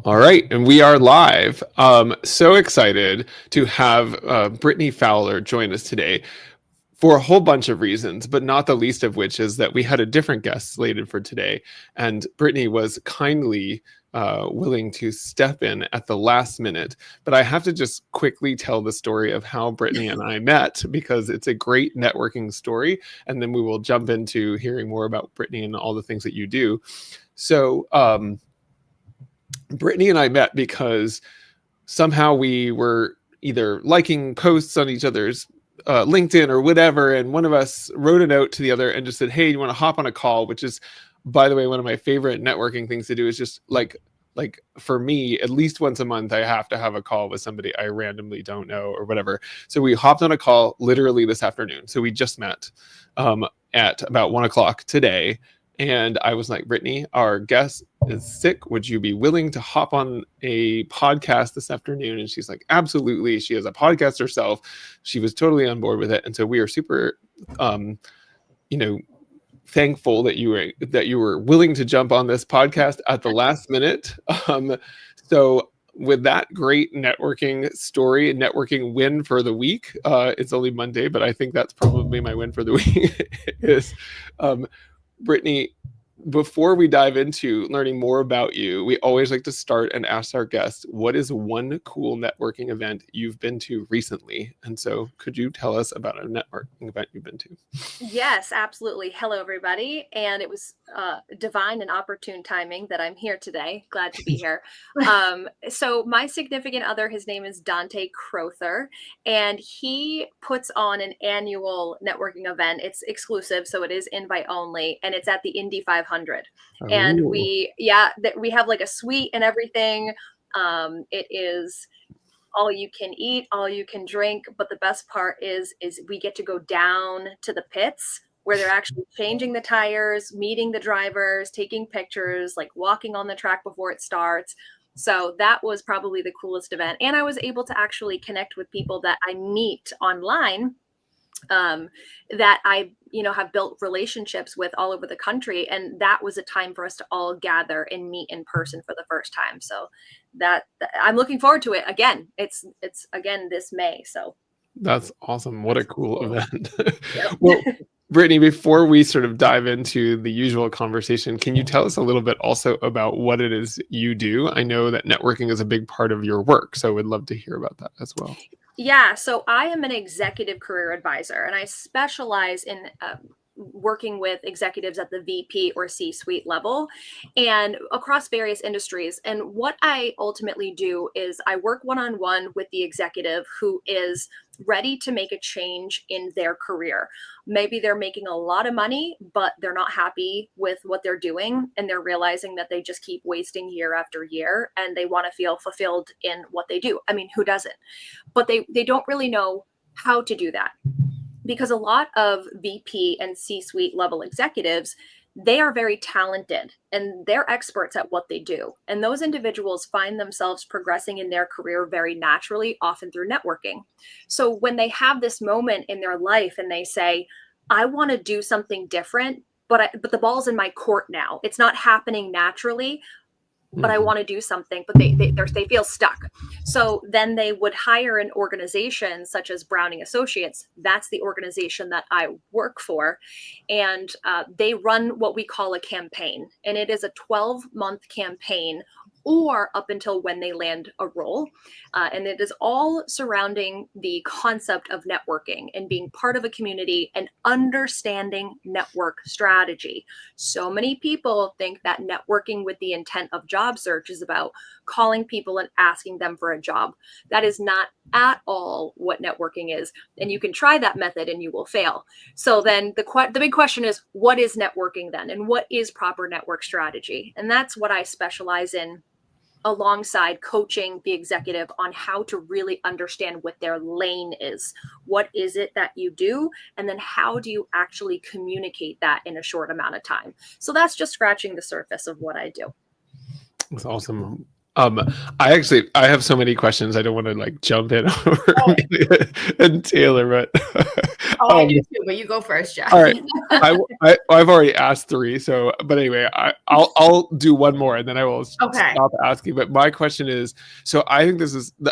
All right, and we are live. So excited to have Brittany Fowler join us today for a whole bunch of reasons, but not the least of which is that we had a different guest slated for today, and Brittany was kindly willing to step in at the last minute. But I have to just quickly tell the story of how Brittany and I met because it's a great networking story, and then we will jump into hearing more about Brittany and all the things that you do. So, Brittany and I met because somehow we were either liking posts on each other's LinkedIn or whatever, and one of us wrote a note to the other and just said, "Hey, you want to hop on a call?" Which is, by the way, one of my favorite networking things to do. Is just like for me, at least once a month, I have to have a call with somebody I randomly don't know or whatever. So we hopped on a call literally this afternoon. So we just met at about 1:00 today. And I was like, "Brittany, our guest is sick. Would you be willing to hop on a podcast this afternoon?" And she's like, "Absolutely." She has a podcast herself. She was totally on board with it. And so we are super, thankful that you were willing to jump on this podcast at the last minute. So with that great networking story, networking win for the week, it's only Monday, but I think that's probably my win for the week is, Brittany, before we dive into learning more about you, we always like to start and ask our guests, what is one cool networking event you've been to recently? And so could you tell us about a networking event you've been to? Yes, absolutely. Hello, everybody. And it was divine and opportune timing that I'm here today. Glad to be here. So my significant other, his name is Dante Crowther, and he puts on an annual networking event. It's exclusive, so it is invite only, and it's at the Indy 500. And Oh. we have like a suite and everything. It is all you can eat, all you can drink. But the best part is we get to go down to the pits where they're actually changing the tires, meeting the drivers, taking pictures, like walking on the track before it starts. So that was probably the coolest event. And I was able to actually connect with people that I meet online, that I, have built relationships with all over the country. And that was a time for us to all gather and meet in person for the first time. So that I'm looking forward to it again. It's again this May. So That's awesome. What a cool event. Yep. Well, Brittany, before we sort of dive into the usual conversation, can you tell us a little bit also about what it is you do? I know that networking is a big part of your work, so we'd love to hear about that as well. Yeah, so I am an executive career advisor, and I specialize in working with executives at the VP or C-suite level and across various industries. And what I ultimately do is I work one-on-one with the executive who is ready to make a change in their career. Maybe they're making a lot of money, but they're not happy with what they're doing. And they're realizing that they just keep wasting year after year and they want to feel fulfilled in what they do. I mean, who doesn't? But they don't really know how to do that, because a lot of VP and C-suite level executives, they are very talented and they're experts at what they do. And those individuals find themselves progressing in their career very naturally, often through networking. So when they have this moment in their life and they say, I want to do something different, but the ball's in my court now. It's not happening naturally, but I want to do something, but they feel stuck. So then they would hire an organization such as Browning Associates. That's the organization that I work for. And they run what we call a campaign. And it is a 12-month campaign, or up until when they land a role. And it is all surrounding the concept of networking and being part of a community and understanding network strategy. So many people think that networking with the intent of job search is about calling people and asking them for a job. That is not at all what networking is. And you can try that method and you will fail. So then the big question is, what is networking then? And what is proper network strategy? And that's what I specialize in, alongside coaching the executive on how to really understand what their lane is. What is it that you do? And then how do you actually communicate that in a short amount of time? So that's just scratching the surface of what I do. That's awesome. Um, I have so many questions. I don't want to like jump in over Oh, Amelia and Taylor, but oh, I do too, but you go first, Jeff. all right. I've already asked three, so but anyway, I'll do one more and then I will Okay. stop asking. But my question is, so I think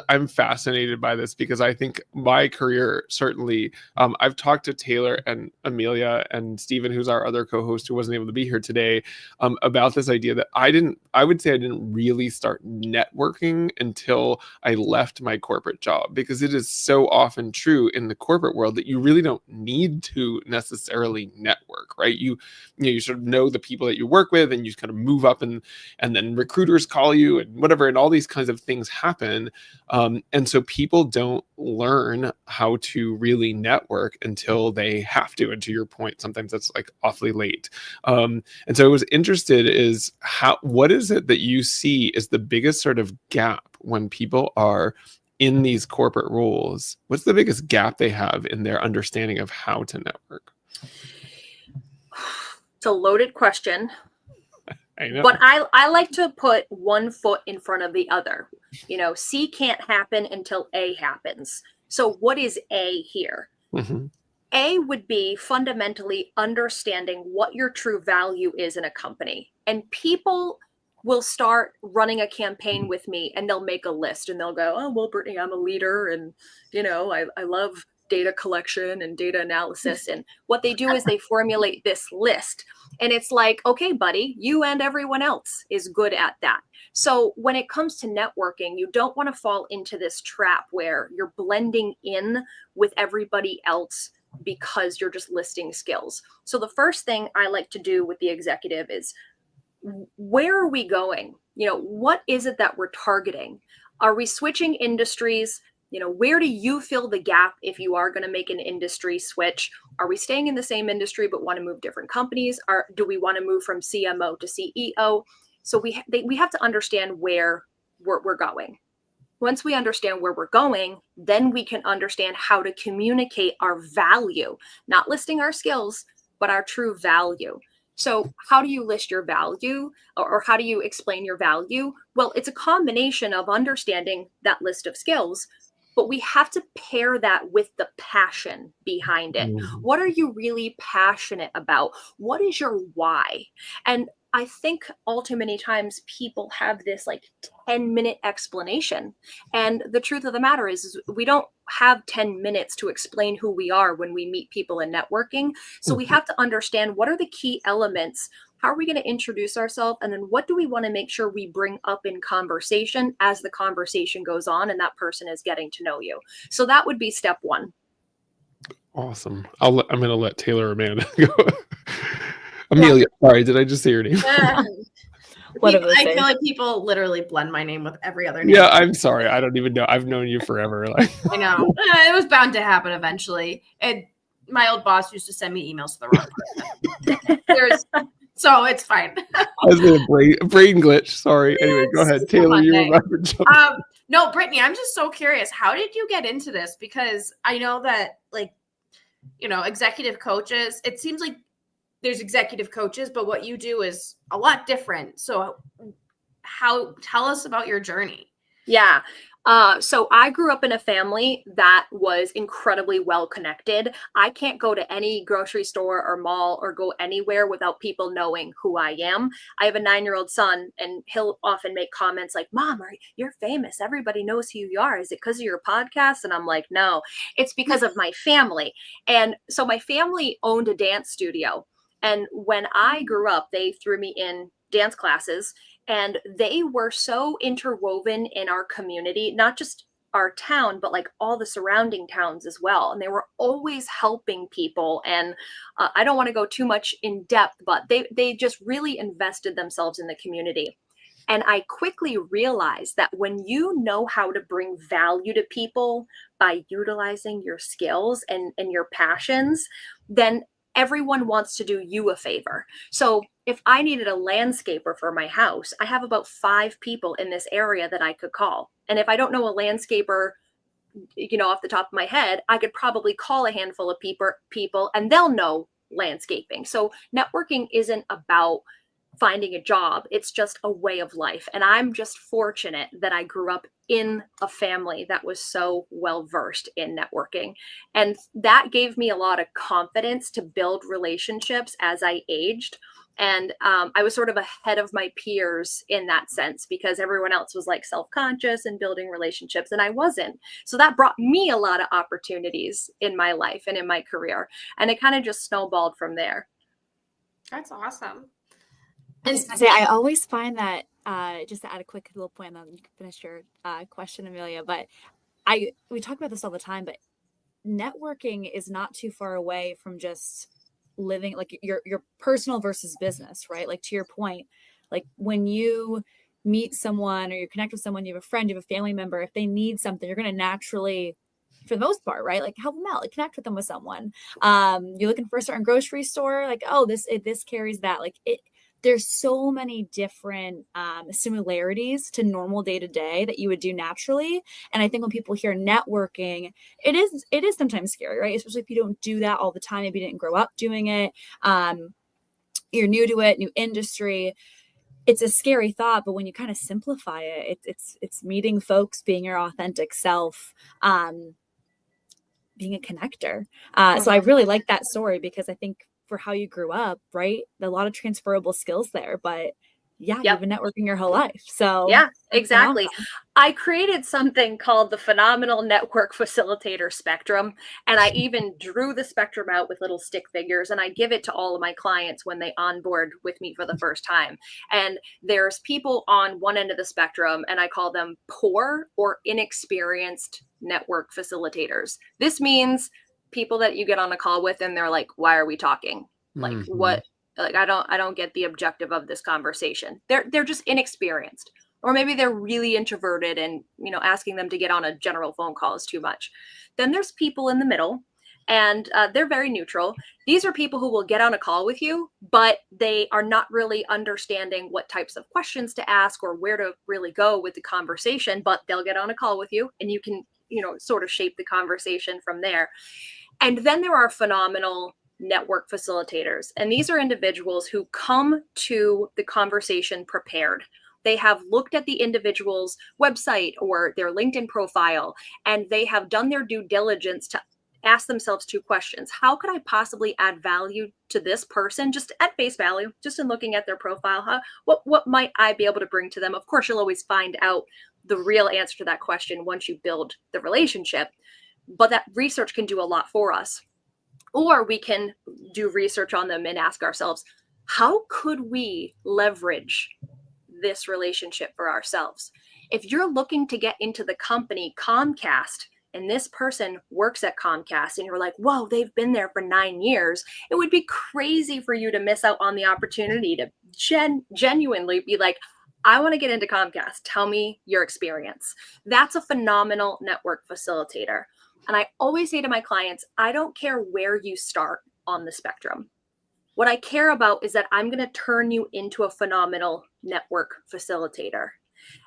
I'm fascinated by this because I think my career certainly. I've talked to Taylor and Amelia and Stephen, who's our other co-host who wasn't able to be here today, about this idea that I would say I didn't really start networking until I left my corporate job, because it is so often true in the corporate world that you really don't need to necessarily network, right? You sort of know the people that you work with and you kind of move up, and then recruiters call you and whatever, and all these kinds of things happen. And so people don't learn how to really network until they have to. And to your point, sometimes that's like awfully late. And so I was interested is what is it that you see is the biggest sort of gap when people are in these corporate roles? What's the biggest gap they have in their understanding of how to network? It's a loaded question. I know. But I like to put one foot in front of the other. C can't happen until A happens. So what is A here? Mm-hmm. A would be fundamentally understanding what your true value is in a company. And people will start running a campaign with me and they'll make a list and they'll go, oh, well, Brittany, I'm a leader and, I love data collection and data analysis. And what they do is they formulate this list. And it's like, okay, buddy, you and everyone else is good at that. So when it comes to networking, you don't want to fall into this trap where you're blending in with everybody else because you're just listing skills. So the first thing I like to do with the executive is, where are we going? What is it that we're targeting? Are we switching industries? Where do you fill the gap if you are going to make an industry switch? Are we staying in the same industry but want to move different companies? Or do we want to move from CMO to CEO? So we have to understand where we're going. Once we understand where we're going, then we can understand how to communicate our value, not listing our skills, but our true value. So how do you list your value, or how do you explain your value? Well, it's a combination of understanding that list of skills, but we have to pair that with the passion behind it. Mm-hmm. What are you really passionate about? What is your why? And I think all too many times people have this like 10-minute explanation. And the truth of the matter is we don't have 10 minutes to explain who we are when we meet people in networking. So we have to understand, what are the key elements? How are we going to introduce ourselves? And then what do we want to make sure we bring up in conversation as the conversation goes on and that person is getting to know you? So that would be step one. Awesome. I'm going to let Taylor or Amanda go. Amelia, sorry, did I just say your name? I feel like people literally blend my name with every other name. Yeah, I'm sorry. I don't even know. I've known you forever. I know. It was bound to happen eventually. My old boss used to send me emails to the wrong person. So it's fine. I was in a brain glitch. Sorry. Anyway, go ahead. Taylor, you were about to jump. No, Brittany, I'm just so curious. How did you get into this? Because I know that, executive coaches, it seems like there's executive coaches, but what you do is a lot different. So tell us about your journey. Yeah. So I grew up in a family that was incredibly well connected. I can't go to any grocery store or mall or go anywhere without people knowing who I am. I have a 9-year-old son, and he'll often make comments like, Mom, you're famous. Everybody knows who you are. Is it because of your podcast? And I'm like, no, it's because of my family. And so my family owned a dance studio. And when I grew up, they threw me in dance classes, and they were so interwoven in our community, not just our town, but like all the surrounding towns as well. And they were always helping people. And I don't want to go too much in depth, but they just really invested themselves in the community. And I quickly realized that when you know how to bring value to people by utilizing your skills and your passions, then everyone wants to do you a favor. So if I needed a landscaper for my house, I have about 5 people in this area that I could call. And if I don't know a landscaper, off the top of my head, I could probably call a handful of people and they'll know landscaping. So networking isn't about finding a job. It's just a way of life. And I'm just fortunate that I grew up in a family that was so well versed in networking. And that gave me a lot of confidence to build relationships as I aged. And I was sort of ahead of my peers in that sense, because everyone else was like self-conscious and building relationships, and I wasn't. So that brought me a lot of opportunities in my life and in my career. And it kind of just snowballed from there. That's awesome. I was gonna say, I always find that, just to add a quick little point, then you can finish your question, Amelia, but we talk about this all the time, but networking is not too far away from just living like your personal versus business, right? Like to your point, like when you meet someone or you connect with someone, you have a friend, you have a family member, if they need something, you're going to naturally, for the most part, right, like help them out, like connect with them with someone. You're looking for a certain grocery store, like, oh, this carries that, like it. There's so many different similarities to normal day to day that you would do naturally. And I think when people hear networking, it is sometimes scary, right? Especially if you don't do that all the time. Maybe you didn't grow up doing it. You're new to it, new industry. It's a scary thought, but when you kind of simplify it, it's meeting folks, being your authentic self, being a connector. So I really like that story, because I think for how you grew up, right? A lot of transferable skills there, but yeah, you've been networking your whole life. So yeah, exactly. I created something called the Phenomenal Network Facilitator Spectrum. And I even drew the spectrum out with little stick figures, and I give it to all of my clients when they onboard with me for the first time. And there's people on one end of the spectrum, and I call them poor or inexperienced network facilitators. This means people that you get on a call with and they're like, why are we talking? Like, what? Like, I don't get the objective of this conversation. They're just inexperienced, or maybe they're really introverted, and asking them to get on a general phone call is too much. Then there's people in the middle, and they're very neutral. These are people who will get on a call with you, but they are not really understanding what types of questions to ask or where to really go with the conversation, but they'll get on a call with you, and you can sort of shape the conversation from there. And then there are phenomenal network facilitators. And these are individuals who come to the conversation prepared. They have looked at the individual's website or their LinkedIn profile, and they have done their due diligence to ask themselves two questions. How could I possibly add value to this person, just at face value, just in looking at their profile? What might I be able to bring to them? Of course, you'll always find out the real answer to that question once you build the relationship, but that research can do a lot for us. Or we can do research on them and ask ourselves, how could we leverage this relationship for ourselves? If you're looking to get into the company Comcast, and this person works at Comcast, and you're like, whoa, they've been there for 9 years, it would be crazy for you to miss out on the opportunity to genuinely be like, I want to get into Comcast. Tell me your experience. That's a phenomenal network facilitator. And I always say to my clients, I don't care where you start on the spectrum. What I care about is that I'm going to turn you into a phenomenal network facilitator.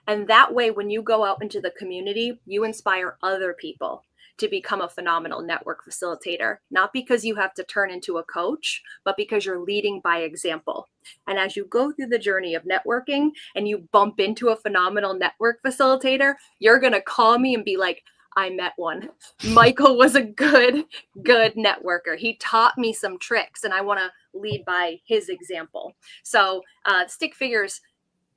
And that way, when you go out into the community, you inspire other people to become a phenomenal network facilitator, not because you have to turn into a coach, but because you're leading by example. And as you go through the journey of networking and you bump into a phenomenal network facilitator, you're going to call me and be like, I met one. Michael was a good networker. He taught me some tricks, and I want to lead by his example. So stick figures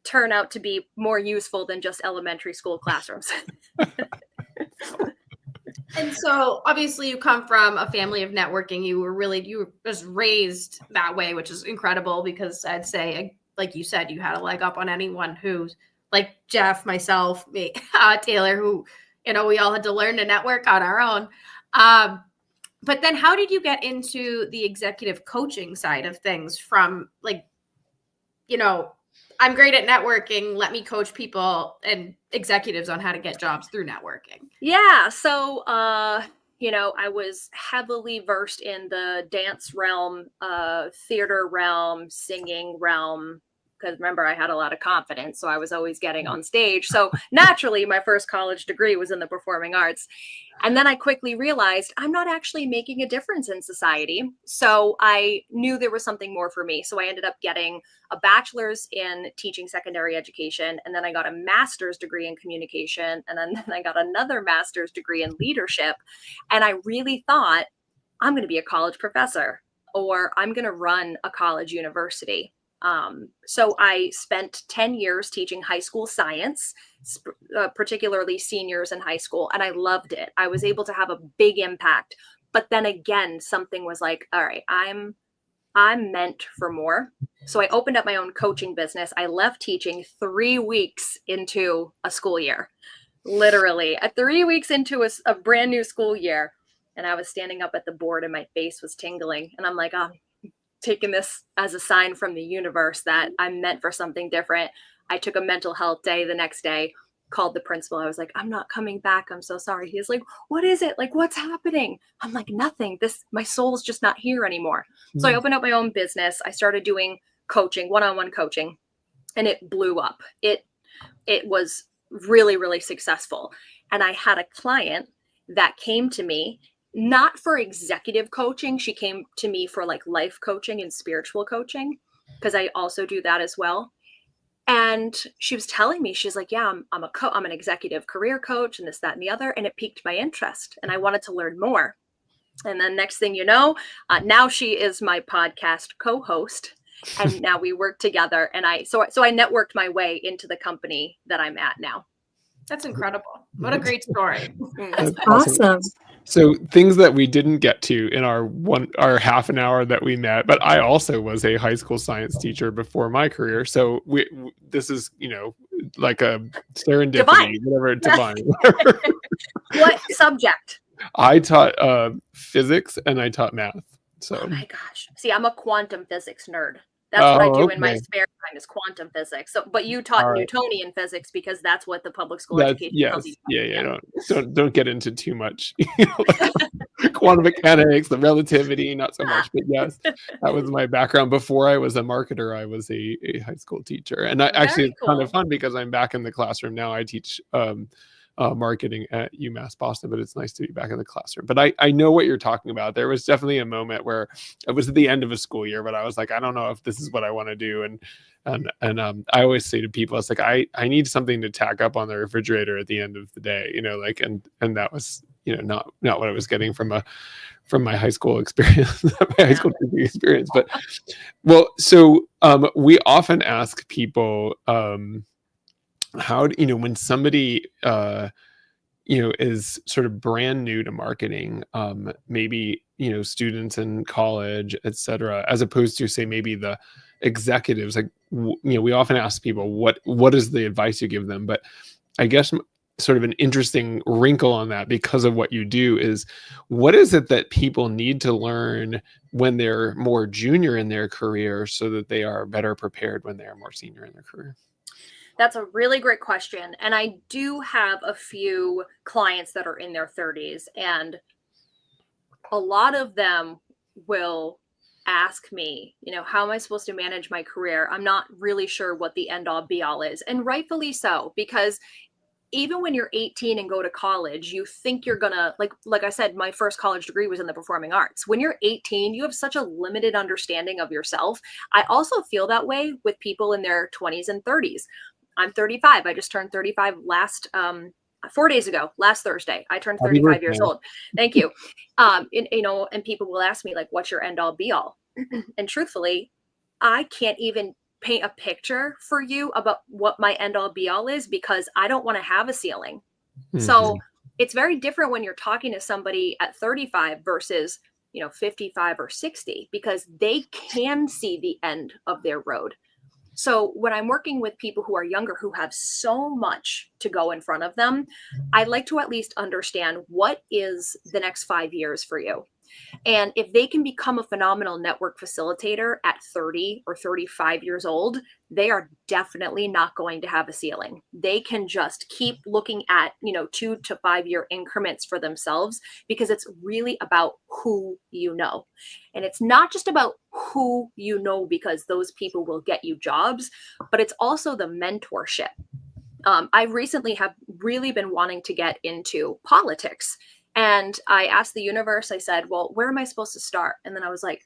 turn out to be more useful than just elementary school classrooms. And so obviously you come from a family of networking. You were just raised that way, which is incredible, because I'd say, like you said, you had a leg up on anyone who's like Jeff, myself, me, Taylor, who, we all had to learn to network on our own. But then how did you get into the executive coaching side of things from I'm great at networking, let me coach people and executives on how to get jobs through networking? Yeah. So, I was heavily versed in the dance realm, theater realm, singing realm, because remember, I had a lot of confidence, so I was always getting on stage. So naturally, my first college degree was in the performing arts. And then I quickly realized I'm not actually making a difference in society. So I knew there was something more for me. So I ended up getting a bachelor's in teaching secondary education. And then I got a master's degree in communication. And then I got another master's degree in leadership. And I really thought I'm going to be a college professor, or I'm going to run a college university. So I spent 10 years teaching high school science, particularly seniors in high school, and I loved it. I was able to have a big impact. But then again, something was like, all right, I'm meant for more. So I opened up my own coaching business. I left teaching 3 weeks into a school year, literally 3 weeks into a brand new school year. And I was standing up at the board and my face was tingling. And I'm like, oh, taking this as a sign from the universe that I'm meant for something different. I took a mental health day the next day, called the principal. I was like, I'm not coming back. I'm so sorry. He's like, what is it? Like, what's happening? I'm like, nothing. My soul's just not here anymore. So I opened up my own business. I started doing coaching, one-on-one coaching, and it blew up. It was really, really successful. And I had a client that came to me not for executive coaching. She came to me for like life coaching and spiritual coaching, because I also do that as well. And she was telling me, she's like, yeah, I'm an executive career coach and this, that, and the other. And it piqued my interest and I wanted to learn more. And then next thing you know, now she is my podcast co-host. And now we work together. And so I networked my way into the company that I'm at now. That's incredible. What a great story. That's awesome. So things that we didn't get to in our half an hour that we met, but I also was a high school science teacher before my career. So this is, like a serendipity, divine. What subject? I taught physics and I taught math. So. Oh my gosh. See, I'm a quantum physics nerd. That's what I do in my spare time is quantum physics. So, but you taught Newtonian physics because that's what the public school education tells you. Yeah. Don't get into too much. Quantum mechanics, the relativity, not so much. But yes, that was my background. Before I was a marketer, I was a high school teacher, and it's kind of fun because I'm back in the classroom now. I teach marketing at UMass Boston, but it's nice to be back in the classroom. But I know what you're talking about. There was definitely a moment where it was at the end of a school year, but I was like, I don't know if this is what I want to do. And I always say to people, it's like, I need something to tack up on the refrigerator at the end of the day, and that was, not what I was getting from my high school experience, my high school teaching experience. But so we often ask people, how when somebody is sort of brand new to marketing, maybe students in college, etc., as opposed to say maybe the executives, like we often ask people what is the advice you give them, but I guess sort of an interesting wrinkle on that, because of what you do, is what is it that people need to learn when they're more junior in their career so that they are better prepared when they're more senior in their career? That's a really great question. And I do have a few clients that are in their 30s, and a lot of them will ask me, how am I supposed to manage my career? I'm not really sure what the end all be all is. And rightfully so, because even when you're 18 and go to college, you think you're gonna, like I said, my first college degree was in the performing arts. When you're 18, you have such a limited understanding of yourself. I also feel that way with people in their 20s and 30s. I'm 35. I just turned 35 last 4 days ago, last Thursday. I turned 35 years old. Thank you. And people will ask me, like, what's your end all be all? And truthfully, I can't even paint a picture for you about what my end all be all is, because I don't want to have a ceiling. Mm-hmm. So it's very different when you're talking to somebody at 35 versus, 55 or 60, because they can see the end of their road. So when I'm working with people who are younger, who have so much to go in front of them, I'd like to at least understand, what is the next 5 years for you? And if they can become a phenomenal network facilitator at 30 or 35 years old, they are definitely not going to have a ceiling. They can just keep looking at, 2 to 5 year increments for themselves, because it's really about who you know. And it's not just about who you know, because those people will get you jobs, but it's also the mentorship. I recently have really been wanting to get into politics. And I asked the universe, I said, well, where am I supposed to start? And then I was like,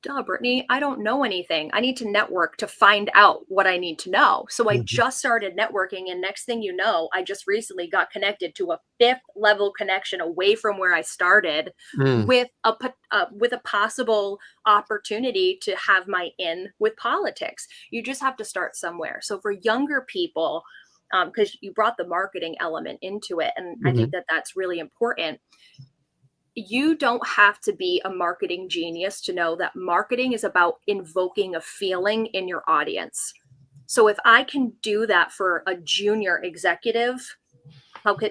duh, Brittany, I don't know anything. I need to network to find out what I need to know. So I just started networking. And next thing you know, I just recently got connected to a 5th level connection away from where I started with a possible opportunity to have my in with politics. You just have to start somewhere. So for younger people, because you brought the marketing element into it, and I think that that's really important. You don't have to be a marketing genius to know that marketing is about invoking a feeling in your audience. So if I can do that for a junior executive,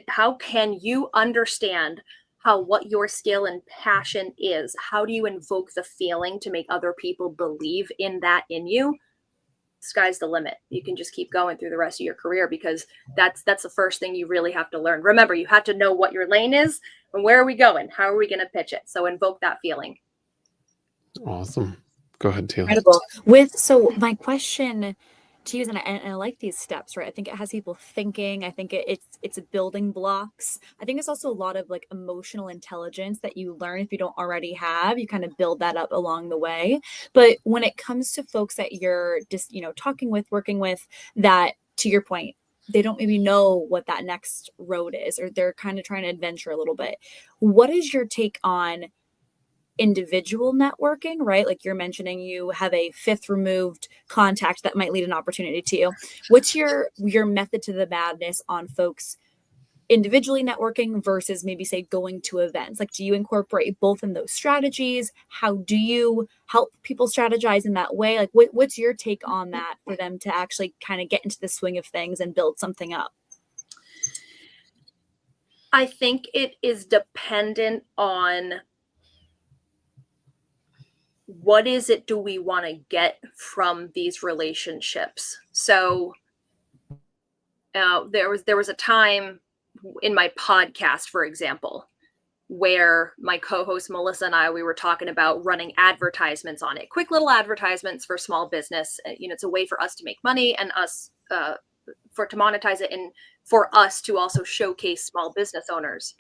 how can you understand what your skill and passion is? How do you invoke the feeling to make other people believe in that in you? Sky's the limit. You can just keep going through the rest of your career, because that's the first thing you really have to learn. Remember, you have to know what your lane is and where are we going? How are we going to pitch it? So invoke that feeling. Awesome. Go ahead, Taylor. Incredible. So my question to you, and I like these steps, right? I think it has people thinking. I think it's building blocks. I think it's also a lot of like emotional intelligence that you learn if you don't already have. You kind of build that up along the way. But when it comes to folks that you're just, talking with, working with, that, to your point, they don't maybe know what that next road is, or they're kind of trying to adventure a little bit. What is your take on individual networking, right? Like you're mentioning, you have a 5th removed contact that might lead an opportunity to you. What's your method to the madness on folks individually networking versus maybe say going to events? Like, do you incorporate both in those strategies? How do you help people strategize in that way? Like what's your take on that for them to actually kind of get into the swing of things and build something up? I think it is dependent on what is it do we want to get from these relationships. So there was a time in my podcast, for example, where my co-host Melissa and we were talking about running advertisements on it, quick little advertisements for small business. It's a way for us to make money and us to monetize it, and for us to also showcase small business owners.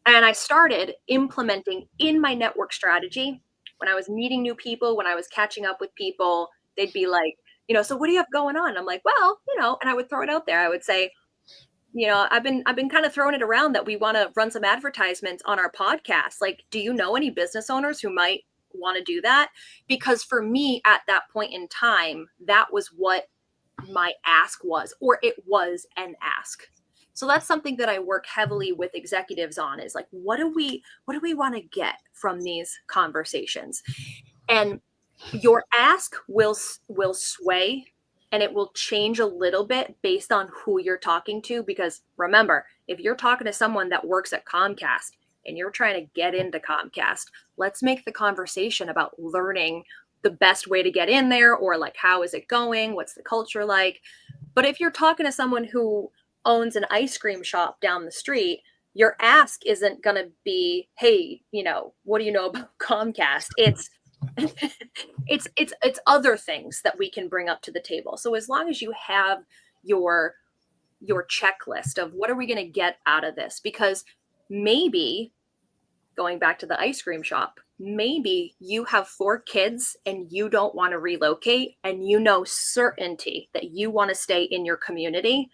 And I started implementing in my network strategy. When I was meeting new people, when I was catching up with people, they'd be like, so what do you have going on? I'm like, well, and I would throw it out there. I would say, I've been kind of throwing it around that we want to run some advertisements on our podcast. Like, do you know any business owners who might want to do that? Because for me at that point in time, that was what my ask was, or it was an ask. So that's something that I work heavily with executives on, is like, what do we want to get from these conversations? And your ask will sway, and it will change a little bit based on who you're talking to. Because remember, if you're talking to someone that works at Comcast and you're trying to get into Comcast, let's make the conversation about learning the best way to get in there, or like, how is it going? What's the culture like? But if you're talking to someone who owns an ice cream shop down the street, your ask isn't going to be, hey, what do you know about Comcast? It's it's other things that we can bring up to the table. So as long as you have your checklist of what are we going to get out of this, because maybe, going back to the ice cream shop, maybe you have 4 kids and you don't want to relocate, and certainty that you want to stay in your community.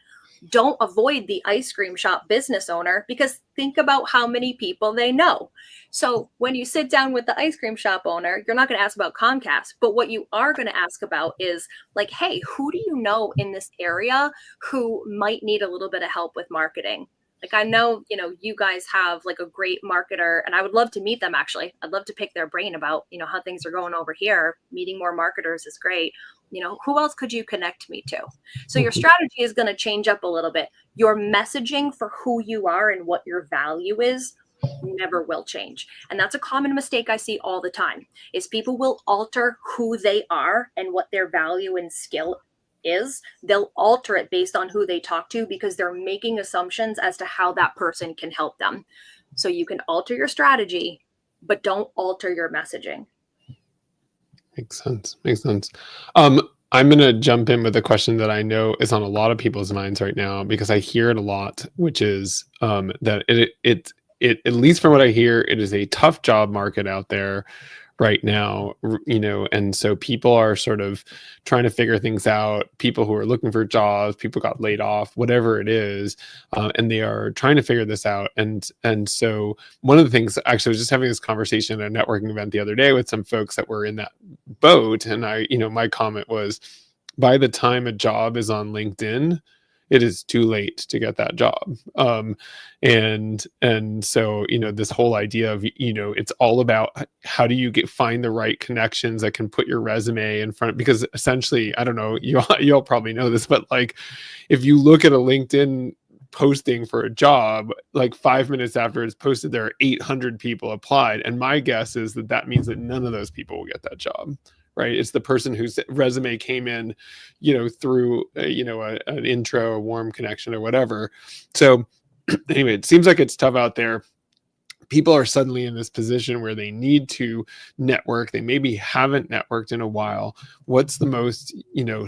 Don't avoid the ice cream shop business owner, because think about how many people they know. So when you sit down with the ice cream shop owner, you're not going to ask about Comcast, but what you are going to ask about is like, hey, who do you know in this area who might need a little bit of help with marketing? Like, I know, you guys have like a great marketer, and I would love to meet them. Actually, I'd love to pick their brain about, how things are going over here. Meeting more marketers is great. Who else could you connect me to? So your strategy is going to change up a little bit. Your messaging for who you are and what your value is never will change. And that's a common mistake I see all the time, is people will alter who they are and what their value and skill is. They'll alter it based on who they talk to because they're making assumptions as to how that person can help them. So you can alter your strategy, but don't alter your messaging. Makes sense. Makes sense. I'm going to jump in with a question that I know is on a lot of people's minds right now because I hear it a lot, which is that it at least from what I hear, it is a tough job market out there right now, and so people are sort of trying to figure things out. People who are looking for jobs, people got laid off, whatever it is, and they are trying to figure this out. And so one of the things, actually, I was just having this conversation at a networking event the other day with some folks that were in that boat, and my comment was, by the time a job is on LinkedIn, it is too late to get that job. And so, this whole idea of, it's all about how do you find the right connections that can put your resume in front, because essentially, I don't know, you all probably know this, but like, if you look at a LinkedIn posting for a job, like 5 minutes after it's posted, there are 800 people applied. And my guess is that means that none of those people will get that job. Right. It's the person whose resume came in, through, an intro, a warm connection or whatever. So anyway, it seems like it's tough out there. People are suddenly in this position where they need to network. They maybe haven't networked in a while. What's the most,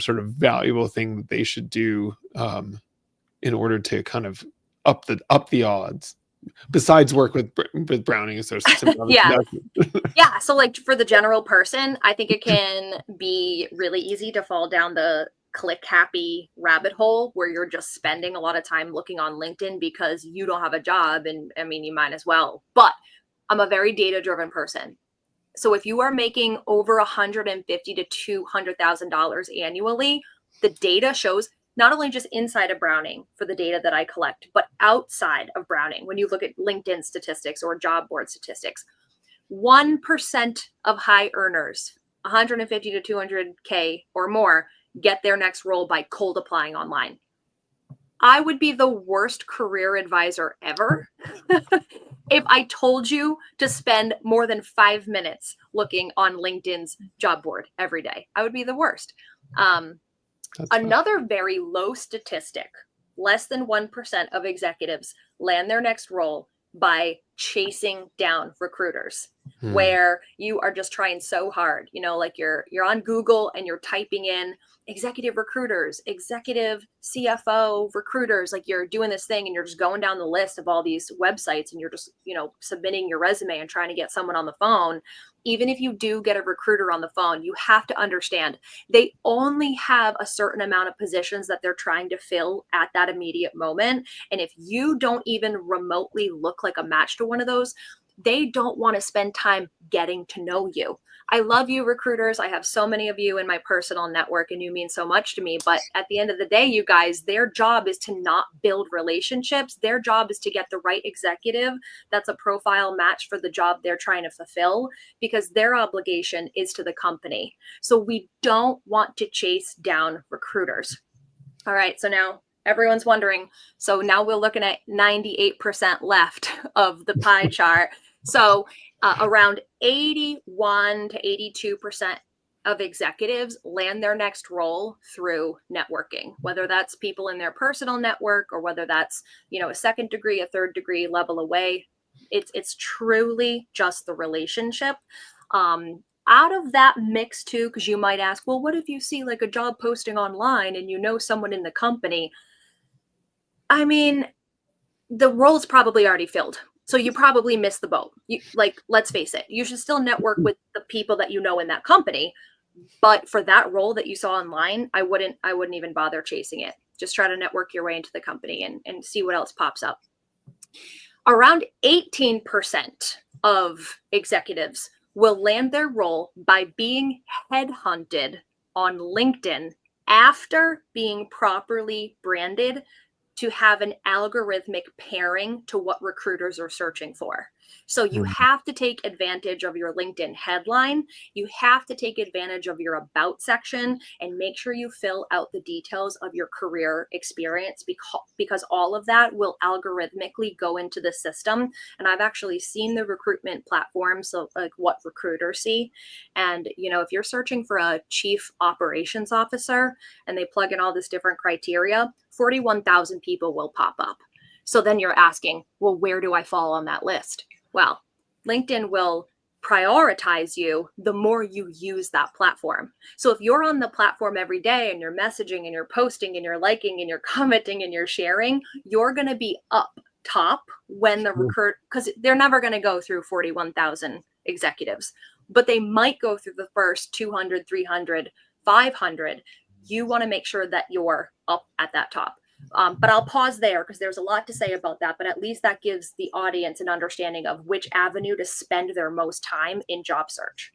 sort of valuable thing that they should do in order to kind of up the odds? Besides work with Browning Associates. Yeah. So like for the general person, I think it can be really easy to fall down the click happy rabbit hole where you're just spending a lot of time looking on LinkedIn because you don't have a job. And I mean, you might as well, but I'm a very data driven person. So if you are making over $150,000 to $200,000 annually, the data shows not only just inside of Browning for the data that I collect, but outside of Browning. When you look at LinkedIn statistics or job board statistics, 1% of high earners, 150 to 200K or more, get their next role by cold applying online. I would be the worst career advisor ever if I told you to spend more than 5 minutes looking on LinkedIn's job board every day. I would be the worst. Another very low statistic, less than 1% of executives land their next role by chasing down recruiters, where you are just trying so hard, like you're on Google and you're typing in executive recruiters, executive CFO recruiters, like you're doing this thing and you're just going down the list of all these websites and you're just, submitting your resume and trying to get someone on the phone. Even if you do get a recruiter on the phone, you have to understand they only have a certain amount of positions that they're trying to fill at that immediate moment. And if you don't even remotely look like a match to one of those, they don't want to spend time getting to know you. I love you, recruiters. I have so many of you in my personal network and you mean so much to me. But at the end of the day, you guys, their job is to not build relationships. Their job is to get the right executive that's a profile match for the job they're trying to fulfill, because their obligation is to the company. So we don't want to chase down recruiters. All right. So now everyone's wondering. So now we're looking at 98% left of the pie chart. So around 81 to 82% of executives land their next role through networking, whether that's people in their personal network or whether that's, a second degree, a third degree level away. It's truly just the relationship. Out of that mix too, because you might ask, well, what if you see like a job posting online and you know someone in the company? I mean, the role's probably already filled. So you probably missed the boat. Let's face it, you should still network with the people that you know in that company. But for that role that you saw online, I wouldn't even bother chasing it. Just try to network your way into the company and see what else pops up. Around 18% of executives will land their role by being headhunted on LinkedIn after being properly branded to have an algorithmic pairing to what recruiters are searching for. So you have to take advantage of your LinkedIn headline. You have to take advantage of your about section and make sure you fill out the details of your career experience, because all of that will algorithmically go into the system. And I've actually seen the recruitment platforms, so like what recruiters see. And, you know, if you're searching for a chief operations officer and they plug in all this different criteria, 41,000 people will pop up. So then you're asking, well, where do I fall on that list? Well, LinkedIn will prioritize you the more you use that platform. So if you're on the platform every day and you're messaging and you're posting and you're liking and you're commenting and you're sharing, you're going to be up top when the recruit, because they're never going to go through 41,000 executives, but they might go through the first 200, 300, 500. You want to make sure that you're up at that top. But I'll pause there because there's a lot to say about that, but at least that gives the audience an understanding of which avenue to spend their most time in job search.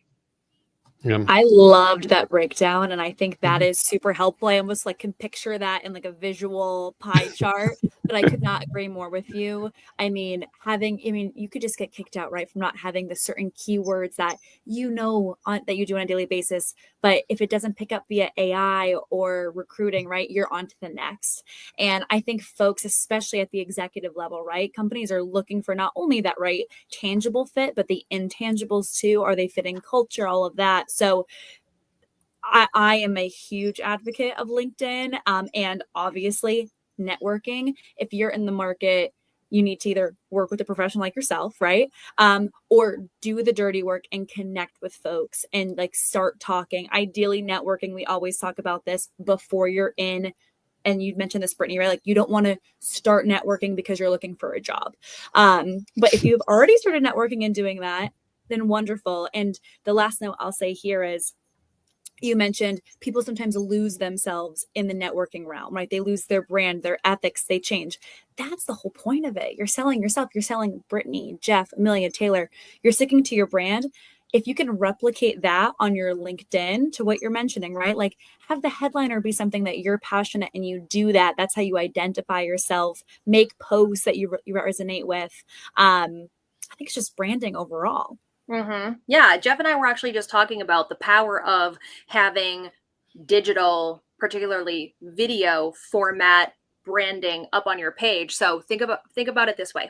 Yeah. I loved that breakdown, and I think that is super helpful. I almost like can picture that in like a visual pie chart, but I could not agree more with you. I mean, you could just get kicked out, right, from not having the certain keywords that that you do on a daily basis. But if it doesn't pick up via AI or recruiting, right, you're on to the next. And I think folks, especially at the executive level, right, companies are looking for not only that right tangible fit, but the intangibles too. Are they fitting culture, all of that? So I am a huge advocate of LinkedIn, and obviously networking. If you're in the market, you need to either work with a professional like yourself, right? Or do the dirty work and connect with folks and like start talking. Ideally, networking, we always talk about this before you're in. And you mentioned this, Brittany, right? Like you don't want to start networking because you're looking for a job. But if you've already started networking and doing that, then wonderful. And the last note I'll say here is, you mentioned people sometimes lose themselves in the networking realm, right? They lose their brand, their ethics, they change. That's the whole point of it. You're selling yourself. You're selling Brittany, Jeff, Amelia, Taylor. You're sticking to your brand. If you can replicate that on your LinkedIn to what you're mentioning, right? Like have the headliner be something that you're passionate and you do that. That's how you identify yourself, make posts that you resonate with. I think it's just branding overall. Mm-hmm. Yeah, Jeff and I were actually just talking about the power of having digital, particularly video format branding up on your page. So think about it this way.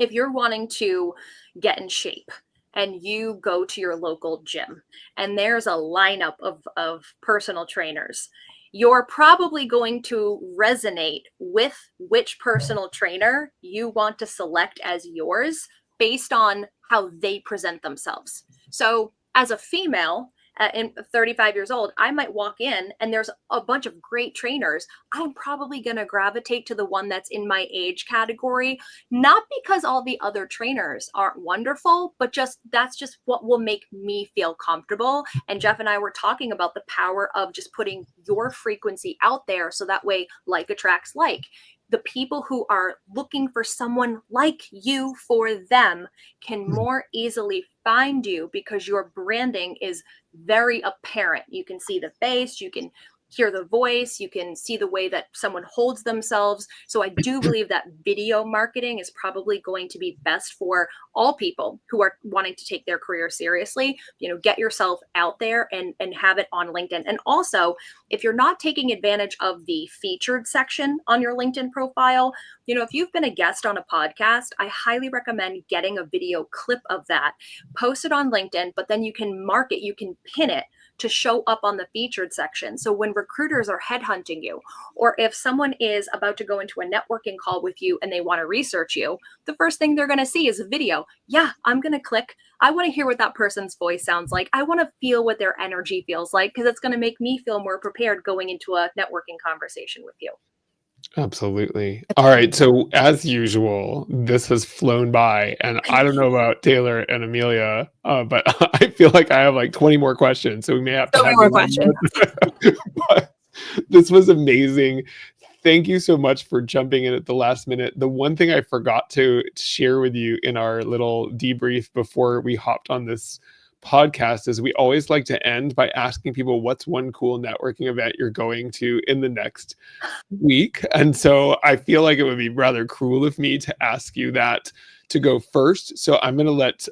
If you're wanting to get in shape and you go to your local gym and there's a lineup of personal trainers, you're probably going to resonate with which personal trainer you want to select as yours based on how they present themselves. So as a female, in 35 years old, I might walk in and there's a bunch of great trainers. I'm probably going to gravitate to the one that's in my age category, not because all the other trainers aren't wonderful, but that's just what will make me feel comfortable. And Jeff and I were talking about the power of just putting your frequency out there so that way like attracts like. The people who are looking for someone like you for them can more easily find you because your branding is very apparent. You can see the face, you can hear the voice, you can see the way that someone holds themselves. So I do believe that video marketing is probably going to be best for all people who are wanting to take their career seriously. You know, get yourself out there and have it on LinkedIn. And also, if you're not taking advantage of the featured section on your LinkedIn profile, you know, if you've been a guest on a podcast, I highly recommend getting a video clip of that, post it on LinkedIn, but then you can mark it, you can pin it to show up on the featured section. So when recruiters are headhunting you, or if someone is about to go into a networking call with you and they want to research you, the first thing they're going to see is a video. Yeah, I'm going to click. I want to hear what that person's voice sounds like. I want to feel what their energy feels like because it's going to make me feel more prepared going into a networking conversation with you. Absolutely. All right. So as usual, this has flown by, and I don't know about Taylor and Amelia, but I feel like I have like 20 more questions. So we may have to have more questions. But this was amazing. Thank you so much for jumping in at the last minute. The one thing I forgot to share with you in our little debrief before we hopped on this podcast is we always like to end by asking people what's one cool networking event you're going to in the next week. And so I feel like it would be rather cruel of me to ask you that to go first. So I'm going to let,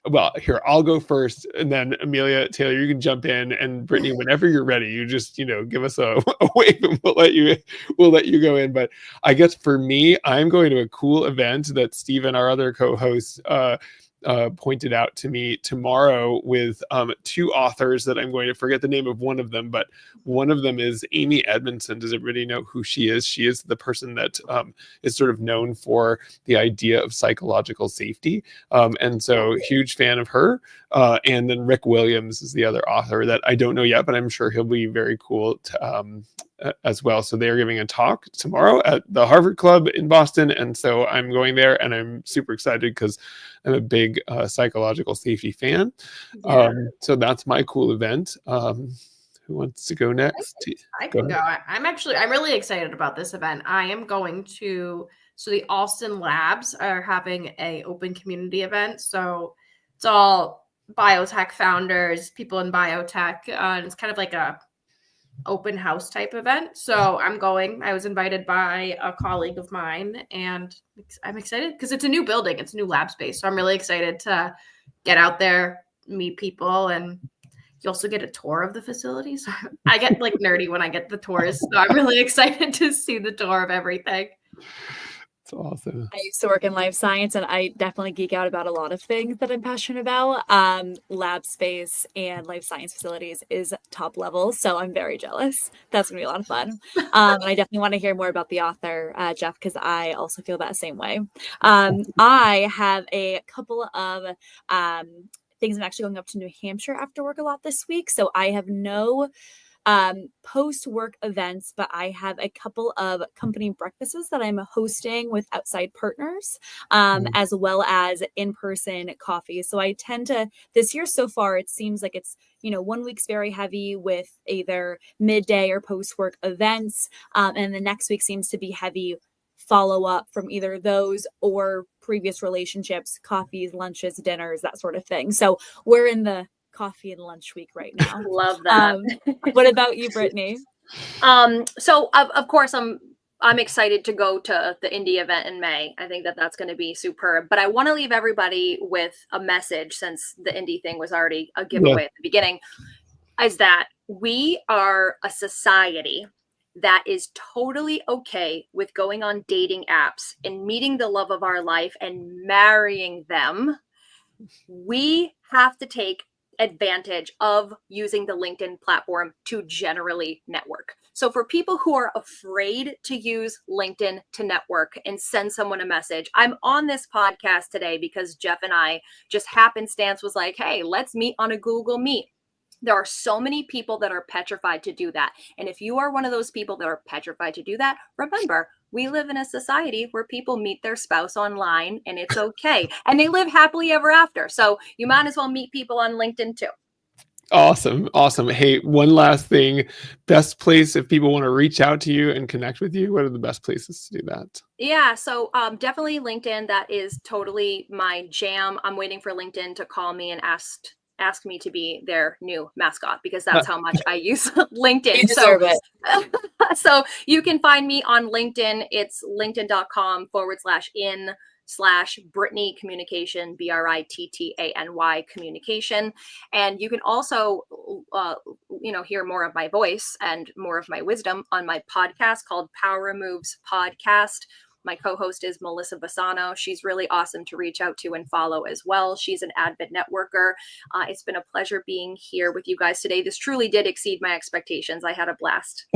well, here, I'll go first, and then Amelia, Taylor, you can jump in, and Brittany, whenever you're ready, you just, give us a wave and we'll let you go in. But I guess for me, I'm going to a cool event that Stephen, our other co-host, pointed out to me tomorrow with two authors that I'm going to forget the name of one of them, but one of them is Amy Edmondson. Does everybody know who she is? She is the person that is sort of known for the idea of psychological safety. And so huge fan of her. And then Rick Williams is the other author that I don't know yet, but I'm sure he'll be very cool to, as well. So they're giving a talk tomorrow at the Harvard Club in Boston. And so I'm going there, and I'm super excited because I'm a big psychological safety fan. Yeah. So that's my cool event. Who wants to go next? I can go. I'm really excited about this event. I am going to, so the Alston Labs are having a open community event. So it's all biotech founders, people in biotech. And it's kind of like a open house type event. So I'm going. I was invited by a colleague of mine, and I'm excited because it's a new building. It's a new lab space. So I'm really excited to get out there, meet people, and you also get a tour of the facility. So I get like nerdy when I get the tours. So I'm really excited to see the tour of everything. It's awesome. I used to work in life science, and I definitely geek out about a lot of things that I'm passionate about. Lab space and life science facilities is top level, so I'm very jealous. That's gonna be a lot of fun. And I definitely want to hear more about the author, Jeff, because I also feel that same way. I have a couple of things. I'm actually going up to New Hampshire after work a lot this week, so I have no post-work events, but I have a couple of company breakfasts that I'm hosting with outside partners, as well as in-person coffee. So I tend to, this year so far, it seems like it's, 1 week's very heavy with either midday or post-work events. And the next week seems to be heavy follow-up from either those or previous relationships, coffees, lunches, dinners, that sort of thing. So we're in the coffee and lunch week right now. Love that. What about you, Brittany? So of course I'm excited to go to the indie event in May. I think that that's going to be superb, but I want to leave everybody with a message, since the indie thing was already a giveaway at the beginning, is that we are a society that is totally okay with going on dating apps and meeting the love of our life and marrying them. We have to take advantage of using the LinkedIn platform to generally network. So for people who are afraid to use LinkedIn to network and send someone a message, I'm on this podcast today because Jeff and I just happenstance was like, hey, let's meet on a Google Meet. There are so many people that are petrified to do that. And if you are one of those people that are petrified to do that, remember, we live in a society where people meet their spouse online and it's okay. And they live happily ever after. So you might as well meet people on LinkedIn too. Awesome. Hey, one last thing. Best place if people want to reach out to you and connect with you, what are the best places to do that? Yeah, so definitely LinkedIn. That is totally my jam. I'm waiting for LinkedIn to call me and ask me to be their new mascot, because that's how much I use LinkedIn. You deserve it. So you can find me on LinkedIn. It's linkedin.com/in/Brittany Communication, BRITTANY Communication. And you can also, hear more of my voice and more of my wisdom on my podcast called Power Moves Podcast. My co-host is Melissa Bassano. She's really awesome to reach out to and follow as well. She's an avid networker. It's been a pleasure being here with you guys today. This truly did exceed my expectations. I had a blast.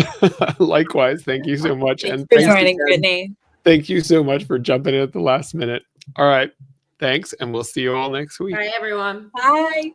Likewise. Thank you so much. Thanks for joining, Brittany. Thank you so much for jumping in at the last minute. All right. Thanks. And we'll see you all next week. All right, everyone. Bye.